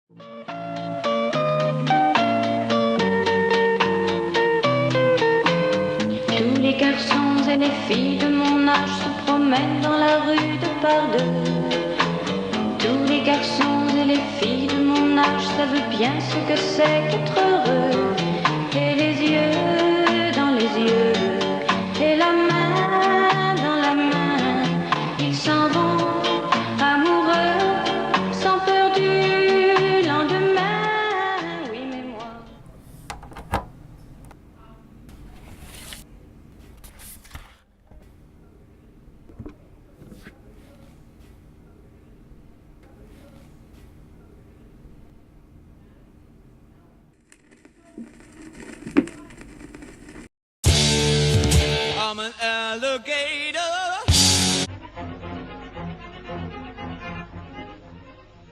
Tous les garçons et les filles de mon âge se promènent dans la rue de par deux. Tous les garçons et les filles de mon âge savent bien ce que c'est qu'être heureux. Et les yeux dans les yeux, et la main dans la main, ils s'en vont amoureux, sans peur du lendemain. Oui, mais moi... I'm an alligator.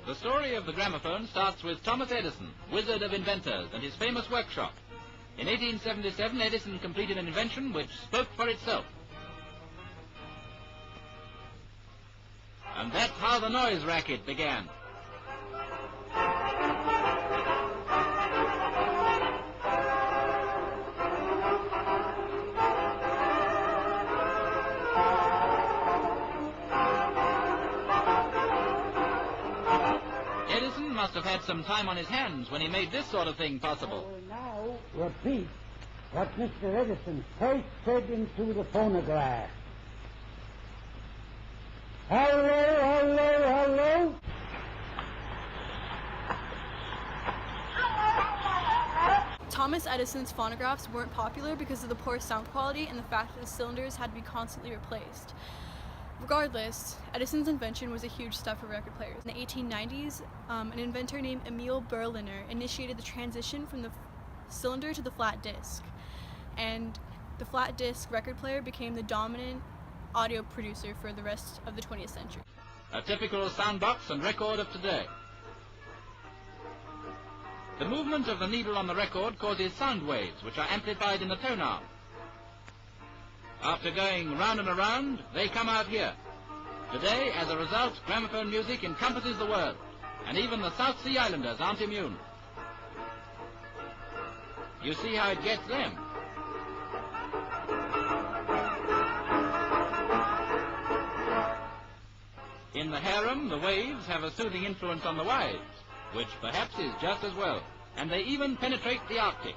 The story of the gramophone starts with Thomas Edison, wizard of inventors, and his famous workshop. In 1877, Edison completed an invention which spoke for itself. And that's how the noise racket began. Edison must have had some time on his hands when he made this sort of thing possible. I will now repeat what Mr. Edison first said into the phonograph. Hello, hello, hello. Thomas Edison's phonographs weren't popular because of the poor sound quality and the fact that the cylinders had to be constantly replaced. Regardless, Edison's invention was a huge step for record players. In the 1890s, an inventor named Emil Berliner initiated the transition from the cylinder to the flat disc, and the flat disc record player became the dominant audio producer for the rest of the 20th century. A typical soundbox and record of today. The movement of the needle on the record causes sound waves, which are amplified in the tone arm. After going round and around, they come out here. Today, as a result, gramophone music encompasses the world, and even the South Sea Islanders aren't immune. You see how it gets them. In the harem, the waves have a soothing influence on the wives, which perhaps is just as well, and they even penetrate the Arctic.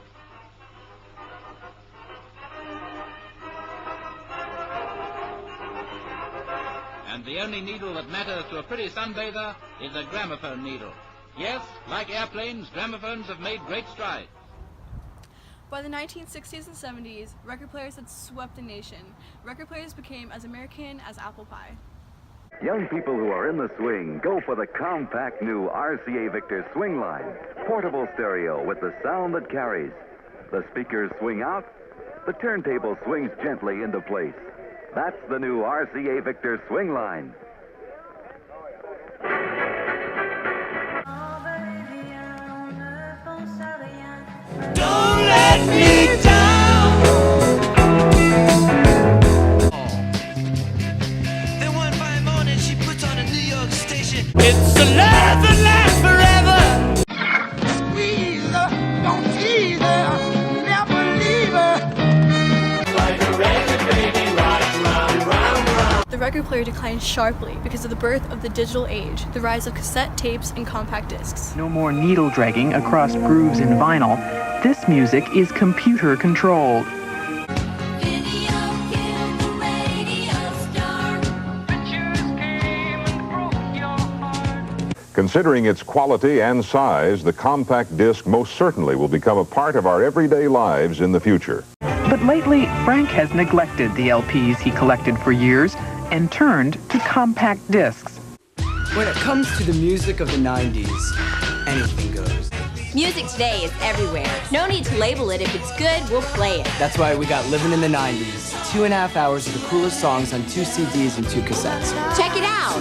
And the only needle that matters to a pretty sunbather is a gramophone needle. Yes, like airplanes, gramophones have made great strides. By the 1960s and 70s, record players had swept the nation. Record players became as American as apple pie. Young people who are in the swing, go for the compact new RCA Victor Swing Line. Portable stereo with the sound that carries. The speakers swing out, the turntable swings gently into place. That's the new RCA Victor Swing Line. Don't let me down. Then one fine morning she puts on a New York station. It's a love that lasts forever. Squeeze her, don't tease her, never leave her. Like a record baby, rock, round, round, round. The record player declined sharply because of the birth of the digital age, the rise of cassette tapes and compact discs. No more needle dragging across grooves in vinyl. This music is computer controlled. Considering its quality and size, the compact disc most certainly will become a part of our everyday lives in the future. But lately, Frank has neglected the LPs he collected for years and turned to compact discs. When it comes to the music of the 90s, anything goes. Music today is everywhere. No need to label it. If it's good, we'll play it. That's why we got Livin' in the 90s. 2.5 hours of the coolest songs on 2 CDs and 2 cassettes. Check it out.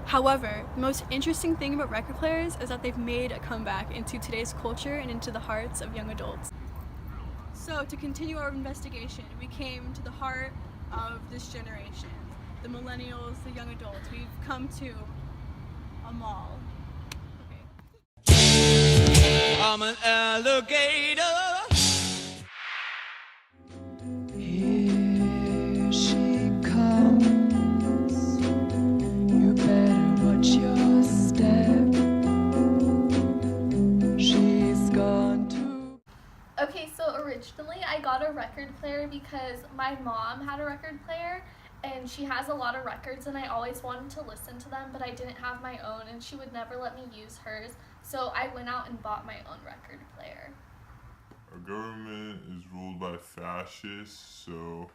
However, the most interesting thing about record players is that they've made a comeback into today's culture and into the hearts of young adults. So to continue our investigation, we came to the heart of this generation, the millennials, the young adults. We've come to a mall. Okay. I'm an alligator. Here she comes. You better watch your step. She's gone to. Okay, so originally I got a record player because my mom had a record player and she has a lot of records and I always wanted to listen to them, but I didn't have my own and she would never let me use hers. So I went out and bought my own record player. Our government is ruled by fascists, so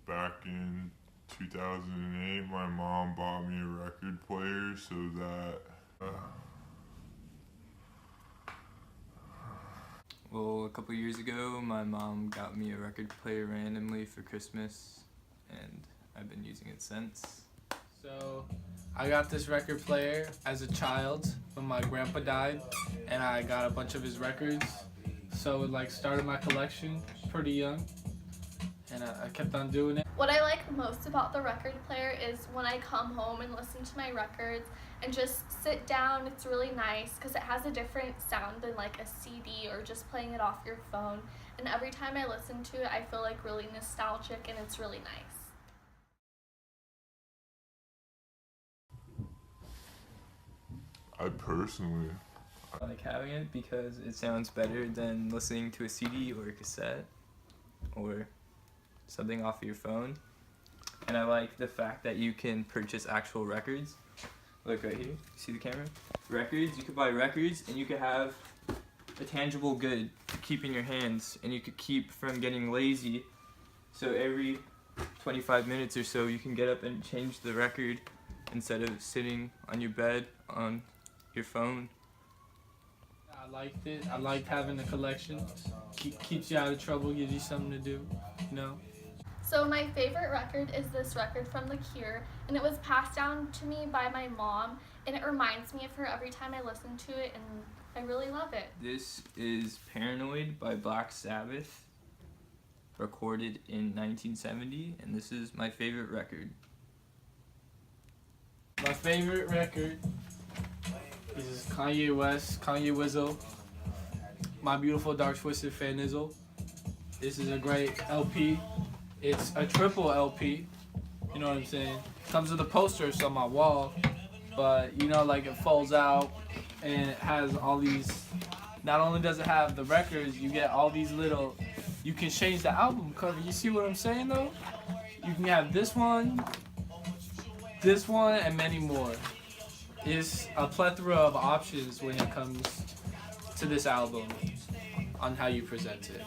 back in 2008 my mom bought me a record player so that Well, a couple years ago, my mom got me a record player randomly for Christmas, and I've been using it since. So, I got this record player as a child when my grandpa died, and I got a bunch of his records. So it like started my collection pretty young, and I kept on doing it. What I like most about the record player is when I come home and listen to my records and just sit down. It's really nice because it has a different sound than like a CD or just playing it off your phone. And every time I listen to it, I feel like really nostalgic and it's really nice. I personally like having it because it sounds better than listening to a CD or a cassette or something off of your phone. And I like the fact that you can purchase actual records. Look right here, see the camera? Records, you could buy records and you could have a tangible good to keep in your hands and you could keep from getting lazy. So every 25 minutes or so you can get up and change the record instead of sitting on your bed on your phone. I liked it. I liked having a collection. Keeps you out of trouble, gives you something to do, you know? So my favorite record is this record from The Cure, and it was passed down to me by my mom, and it reminds me of her every time I listen to it, and I really love it. This is Paranoid by Black Sabbath, recorded in 1970, and this is my favorite record. My favorite record is Kanye West, Kanye Wizzo, My Beautiful Dark Twisted Fanizzle. This is a great LP. It's a triple LP, you know what I'm saying? Comes with a poster on my wall, but you know, like it folds out and it has all these, not only does it have the records, you get all these little, you can change the album cover. You see what I'm saying though? You can have this one, and many more. It's a plethora of options when it comes to this album on how you present it.